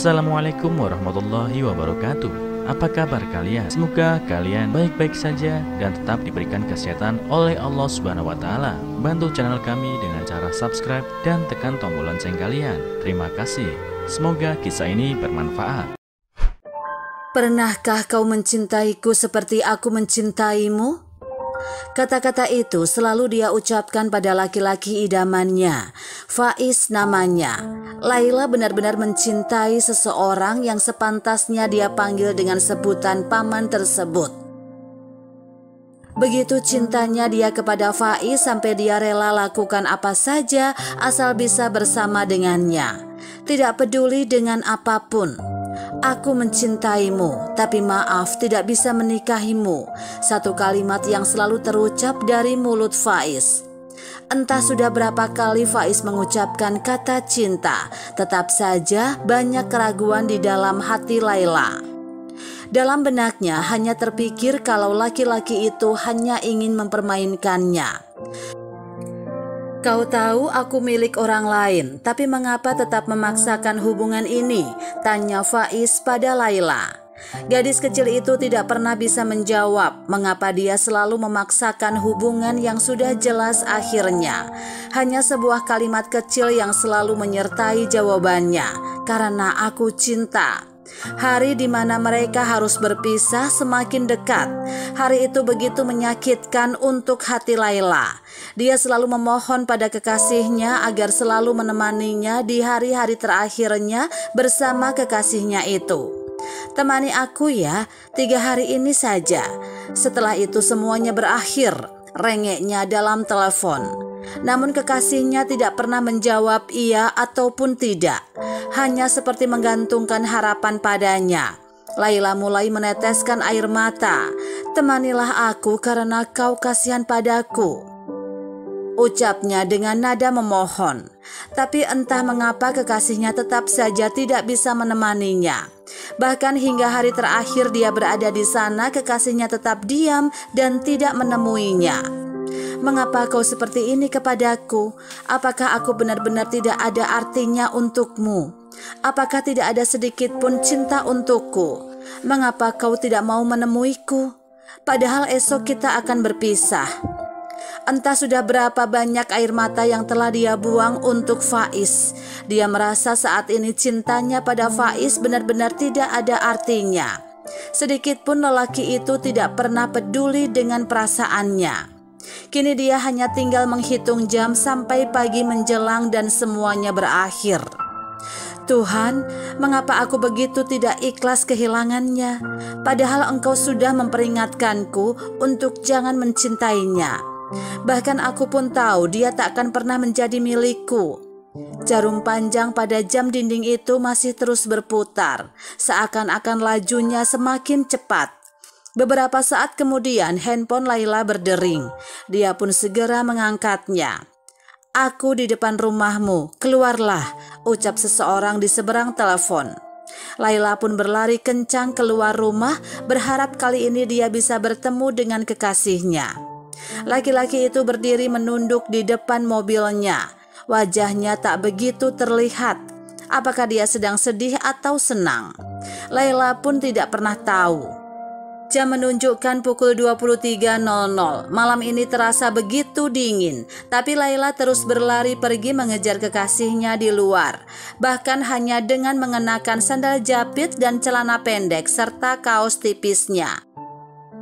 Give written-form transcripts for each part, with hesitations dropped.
Assalamualaikum warahmatullahi wabarakatuh. Apa kabar kalian? Semoga kalian baik-baik saja dan tetap diberikan kesehatan oleh Allah Subhanahu wa Ta'ala. Bantu channel kami dengan cara subscribe dan tekan tombol lonceng kalian. Terima kasih. Semoga kisah ini bermanfaat. Pernahkah kau mencintaiku seperti aku mencintaimu? Kata-kata itu selalu dia ucapkan pada laki-laki idamannya, Faiz namanya. Laila benar-benar mencintai seseorang yang sepantasnya dia panggil dengan sebutan paman tersebut. Begitu cintanya dia kepada Faiz sampai dia rela lakukan apa saja asal bisa bersama dengannya. Tidak peduli dengan apapun. Aku mencintaimu, tapi maaf tidak bisa menikahimu. Satu kalimat yang selalu terucap dari mulut Faiz. Entah sudah berapa kali Faiz mengucapkan kata cinta, tetap saja banyak keraguan di dalam hati Laila. Dalam benaknya hanya terpikir kalau laki-laki itu hanya ingin mempermainkannya. Kau tahu aku milik orang lain, tapi mengapa tetap memaksakan hubungan ini? Tanya Faiz pada Laila. Gadis kecil itu tidak pernah bisa menjawab mengapa dia selalu memaksakan hubungan yang sudah jelas akhirnya. Hanya sebuah kalimat kecil yang selalu menyertai jawabannya, karena aku cinta. Hari di mana mereka harus berpisah semakin dekat. Hari itu begitu menyakitkan untuk hati Laila. Dia selalu memohon pada kekasihnya agar selalu menemaninya di hari-hari terakhirnya bersama kekasihnya itu. Temani aku ya, 3 hari ini saja. Setelah itu semuanya berakhir, rengeknya dalam telepon. Namun kekasihnya tidak pernah menjawab iya ataupun tidak. Hanya seperti menggantungkan harapan padanya. Laila mulai meneteskan air mata. Temanilah aku karena kau kasihan padaku, ucapnya dengan nada memohon. Tapi entah mengapa kekasihnya tetap saja tidak bisa menemaninya. Bahkan hingga hari terakhir dia berada di sana, kekasihnya tetap diam dan tidak menemuinya. Mengapa kau seperti ini kepadaku? Apakah aku benar-benar tidak ada artinya untukmu? Apakah tidak ada sedikit pun cinta untukku? Mengapa kau tidak mau menemuiku? Padahal esok kita akan berpisah. Entah sudah berapa banyak air mata yang telah dia buang untuk Faiz. Dia merasa saat ini cintanya pada Faiz benar-benar tidak ada artinya. Sedikit pun lelaki itu tidak pernah peduli dengan perasaannya. Kini dia hanya tinggal menghitung jam sampai pagi menjelang dan semuanya berakhir. Tuhan, mengapa aku begitu tidak ikhlas kehilangannya? Padahal Engkau sudah memperingatkanku untuk jangan mencintainya. Bahkan aku pun tahu dia tak akan pernah menjadi milikku. Jarum panjang pada jam dinding itu masih terus berputar, seakan-akan lajunya semakin cepat. Beberapa saat kemudian handphone Laila berdering. Dia pun segera mengangkatnya. Aku di depan rumahmu, keluarlah, ucap seseorang di seberang telepon. Laila pun berlari kencang keluar rumah, berharap kali ini dia bisa bertemu dengan kekasihnya. Laki-laki itu berdiri menunduk di depan mobilnya. Wajahnya tak begitu terlihat. Apakah dia sedang sedih atau senang? Laila pun tidak pernah tahu. Jam menunjukkan pukul 23.00. Malam ini terasa begitu dingin, tapi Laila terus berlari pergi mengejar kekasihnya di luar. Bahkan hanya dengan mengenakan sandal japit dan celana pendek serta kaos tipisnya.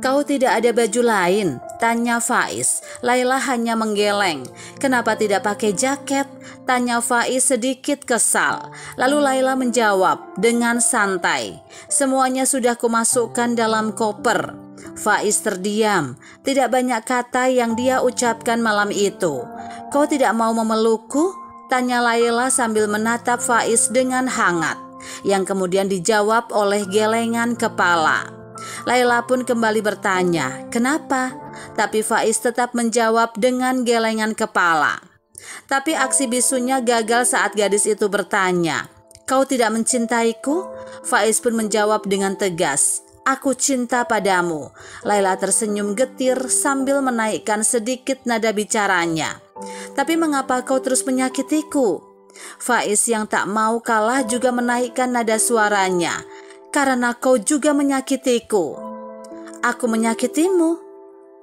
Kau tidak ada baju lain? Tanya Faiz. Laila hanya menggeleng. Kenapa tidak pakai jaket? Tanya Faiz sedikit kesal. Lalu Laila menjawab dengan santai. Semuanya sudah kumasukkan dalam koper. Faiz terdiam. Tidak banyak kata yang dia ucapkan malam itu. Kau tidak mau memelukku? Tanya Laila sambil menatap Faiz dengan hangat. Yang kemudian dijawab oleh gelengan kepala. Laila pun kembali bertanya, kenapa? Tapi Faiz tetap menjawab dengan gelengan kepala. Tapi aksi bisunya gagal saat gadis itu bertanya, kau tidak mencintaiku? Faiz pun menjawab dengan tegas, aku cinta padamu. Laila tersenyum getir sambil menaikkan sedikit nada bicaranya. Tapi mengapa kau terus menyakitiku? Faiz yang tak mau kalah juga menaikkan nada suaranya. "Karena kau juga menyakitiku." "Aku menyakitimu?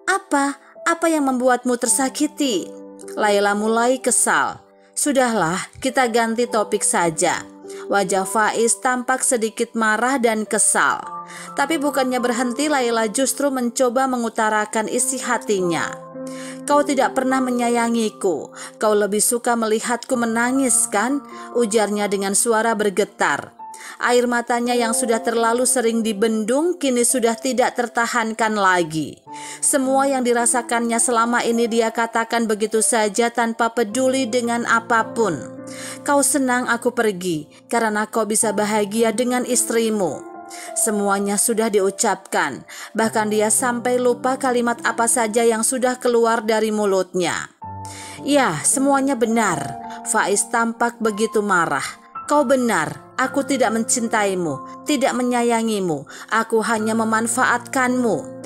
Apa? Apa yang membuatmu tersakiti?" Laila mulai kesal. "Sudahlah, kita ganti topik saja." Wajah Faiz tampak sedikit marah dan kesal. Tapi bukannya berhenti, Laila justru mencoba mengutarakan isi hatinya. "Kau tidak pernah menyayangiku. Kau lebih suka melihatku menangis, kan?" ujarnya dengan suara bergetar. Air matanya yang sudah terlalu sering dibendung kini sudah tidak tertahankan lagi. Semua yang dirasakannya selama ini dia katakan begitu saja tanpa peduli dengan apapun. "Kau senang aku pergi karena kau bisa bahagia dengan istrimu." Semuanya sudah diucapkan, bahkan dia sampai lupa kalimat apa saja yang sudah keluar dari mulutnya. "Ya, semuanya benar." Faiz tampak begitu marah. "Kau benar, aku tidak mencintaimu, tidak menyayangimu, aku hanya memanfaatkanmu.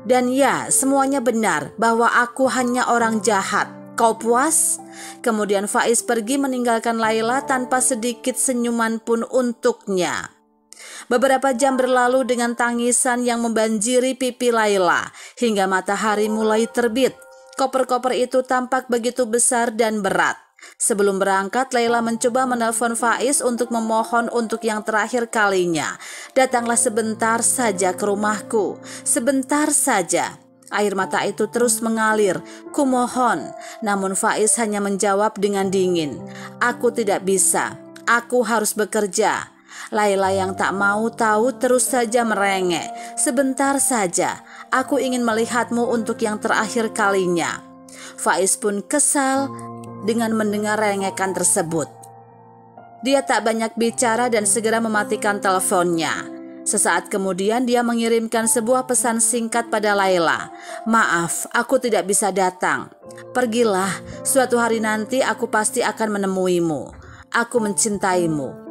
Dan ya, semuanya benar bahwa aku hanya orang jahat. Kau puas?" Kemudian Faiz pergi meninggalkan Laila tanpa sedikit senyuman pun untuknya. Beberapa jam berlalu dengan tangisan yang membanjiri pipi Laila hingga matahari mulai terbit. Koper-koper itu tampak begitu besar dan berat. Sebelum berangkat, Laila mencoba menelpon Faiz untuk memohon untuk yang terakhir kalinya. "Datanglah sebentar saja ke rumahku, sebentar saja." Air mata itu terus mengalir. "Kumohon." Namun Faiz hanya menjawab dengan dingin, "Aku tidak bisa, aku harus bekerja." Laila yang tak mau tahu terus saja merengek, "Sebentar saja, aku ingin melihatmu untuk yang terakhir kalinya." Faiz pun kesal dengan mendengar rengekan tersebut. Dia tak banyak bicara dan segera mematikan teleponnya. Sesaat kemudian dia mengirimkan sebuah pesan singkat pada Laila. "Maaf, aku tidak bisa datang. Pergilah, suatu hari nanti aku pasti akan menemuimu. Aku mencintaimu."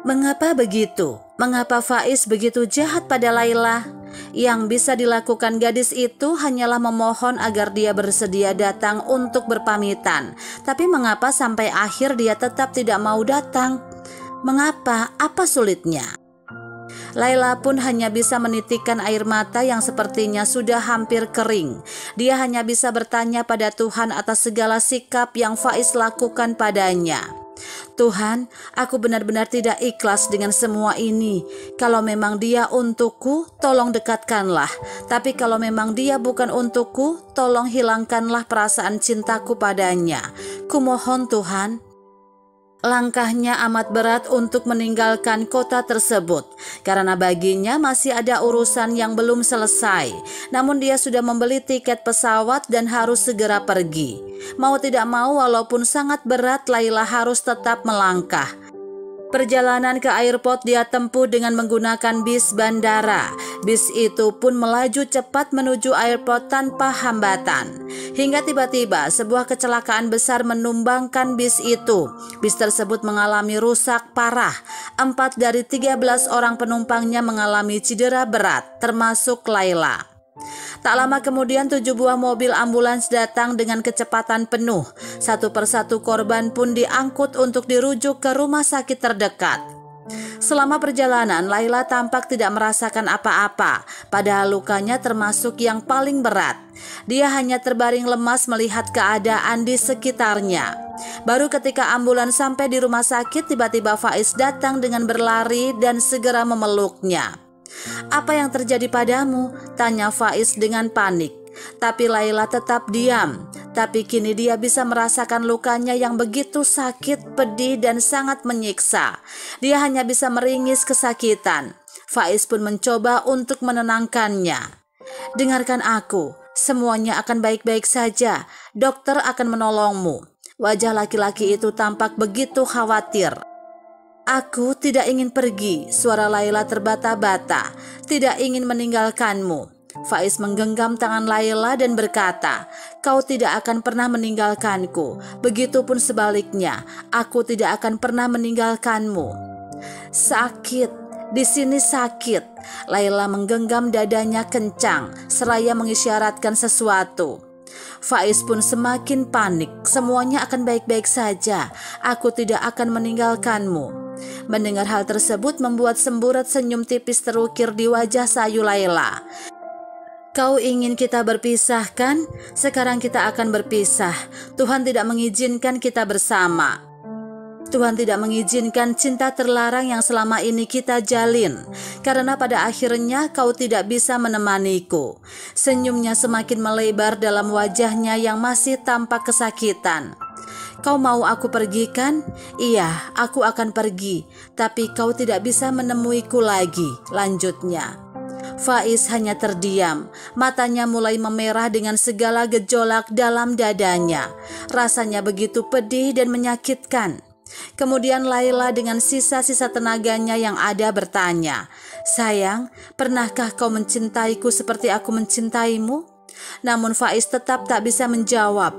Mengapa begitu? Mengapa Faiz begitu jahat pada Laila? Yang bisa dilakukan gadis itu hanyalah memohon agar dia bersedia datang untuk berpamitan. Tapi mengapa sampai akhir dia tetap tidak mau datang? Mengapa? Apa sulitnya? Laila pun hanya bisa menitikkan air mata yang sepertinya sudah hampir kering. Dia hanya bisa bertanya pada Tuhan atas segala sikap yang Faiz lakukan padanya. "Tuhan, aku benar-benar tidak ikhlas dengan semua ini. Kalau memang dia untukku, tolong dekatkanlah. Tapi kalau memang dia bukan untukku, tolong hilangkanlah perasaan cintaku padanya. Kumohon Tuhan." Langkahnya amat berat untuk meninggalkan kota tersebut, karena baginya masih ada urusan yang belum selesai. Namun dia sudah membeli tiket pesawat dan harus segera pergi. Mau tidak mau, walaupun sangat berat, Laila harus tetap melangkah. Perjalanan ke airport dia tempuh dengan menggunakan bis bandara. Bis itu pun melaju cepat menuju airport tanpa hambatan. Hingga tiba-tiba sebuah kecelakaan besar menumbangkan bis itu. Bis tersebut mengalami rusak parah. 4 dari 13 orang penumpangnya mengalami cedera berat, termasuk Laila. Tak lama kemudian 7 buah mobil ambulans datang dengan kecepatan penuh. Satu persatu korban pun diangkut untuk dirujuk ke rumah sakit terdekat. Selama perjalanan, Laila tampak tidak merasakan apa-apa, padahal lukanya termasuk yang paling berat. Dia hanya terbaring lemas melihat keadaan di sekitarnya. Baru ketika ambulans sampai di rumah sakit, tiba-tiba Faiz datang dengan berlari dan segera memeluknya. "Apa yang terjadi padamu?" tanya Faiz dengan panik. Tapi Laila tetap diam. Tapi kini dia bisa merasakan lukanya yang begitu sakit, pedih, dan sangat menyiksa. Dia hanya bisa meringis kesakitan. Faiz pun mencoba untuk menenangkannya. "Dengarkan aku, semuanya akan baik-baik saja. Dokter akan menolongmu." Wajah laki-laki itu tampak begitu khawatir. "Aku tidak ingin pergi," suara Laila terbata-bata. "Tidak ingin meninggalkanmu." Faiz menggenggam tangan Laila dan berkata, "Kau tidak akan pernah meninggalkanku. Begitupun sebaliknya, aku tidak akan pernah meninggalkanmu." "Sakit, di sini sakit." Laila menggenggam dadanya kencang, seraya mengisyaratkan sesuatu. Faiz pun semakin panik. Semuanya akan baik-baik saja. Aku tidak akan meninggalkanmu. Mendengar hal tersebut membuat semburat senyum tipis terukir di wajah sayu Laila. Kau ingin kita berpisah kan? Sekarang kita akan berpisah. Tuhan tidak mengizinkan kita bersama. Tuhan tidak mengizinkan cinta terlarang yang selama ini kita jalin, karena pada akhirnya kau tidak bisa menemaniku. Senyumnya semakin melebar dalam wajahnya yang masih tampak kesakitan. Kau mau aku pergi kan? Iya, aku akan pergi, tapi kau tidak bisa menemuiku lagi, lanjutnya. Faiz hanya terdiam, matanya mulai memerah dengan segala gejolak dalam dadanya. Rasanya begitu pedih dan menyakitkan. Kemudian Laila dengan sisa-sisa tenaganya yang ada bertanya, "Sayang, pernahkah kau mencintaiku seperti aku mencintaimu?" Namun Faiz tetap tak bisa menjawab.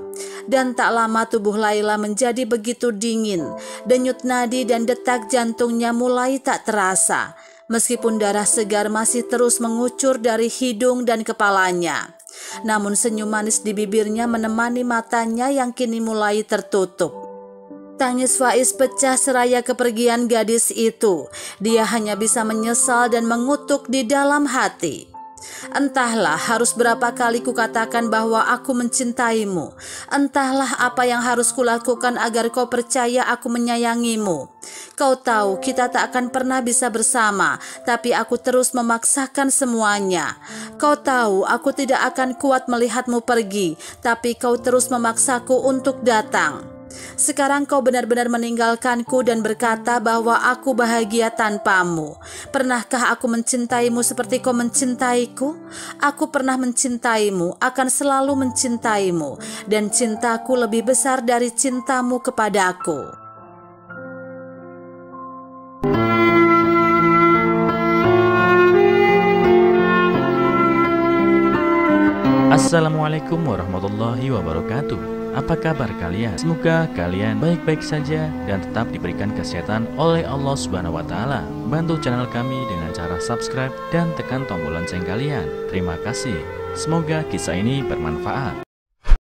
Dan tak lama tubuh Laila menjadi begitu dingin. Denyut nadi dan detak jantungnya mulai tak terasa, meskipun darah segar masih terus mengucur dari hidung dan kepalanya. Namun senyum manis di bibirnya menemani matanya yang kini mulai tertutup. Tangis Faiz pecah seraya kepergian gadis itu. Dia hanya bisa menyesal dan mengutuk di dalam hati. Entahlah harus berapa kali kukatakan bahwa aku mencintaimu. Entahlah apa yang harus kulakukan agar kau percaya aku menyayangimu. Kau tahu kita tak akan pernah bisa bersama, tapi aku terus memaksakan semuanya. Kau tahu aku tidak akan kuat melihatmu pergi, tapi kau terus memaksaku untuk datang. Sekarang kau benar-benar meninggalkanku dan berkata bahwa aku bahagia tanpamu. Pernahkah aku mencintaimu seperti kau mencintaiku? Aku pernah mencintaimu, akan selalu mencintaimu, dan cintaku lebih besar dari cintamu kepadaku. Assalamualaikum warahmatullahi wabarakatuh. Apa kabar kalian? Semoga kalian baik-baik saja dan tetap diberikan kesehatan oleh Allah Subhanahu wa Ta'ala. Bantu channel kami dengan cara subscribe dan tekan tombol lonceng kalian. Terima kasih. Semoga kisah ini bermanfaat.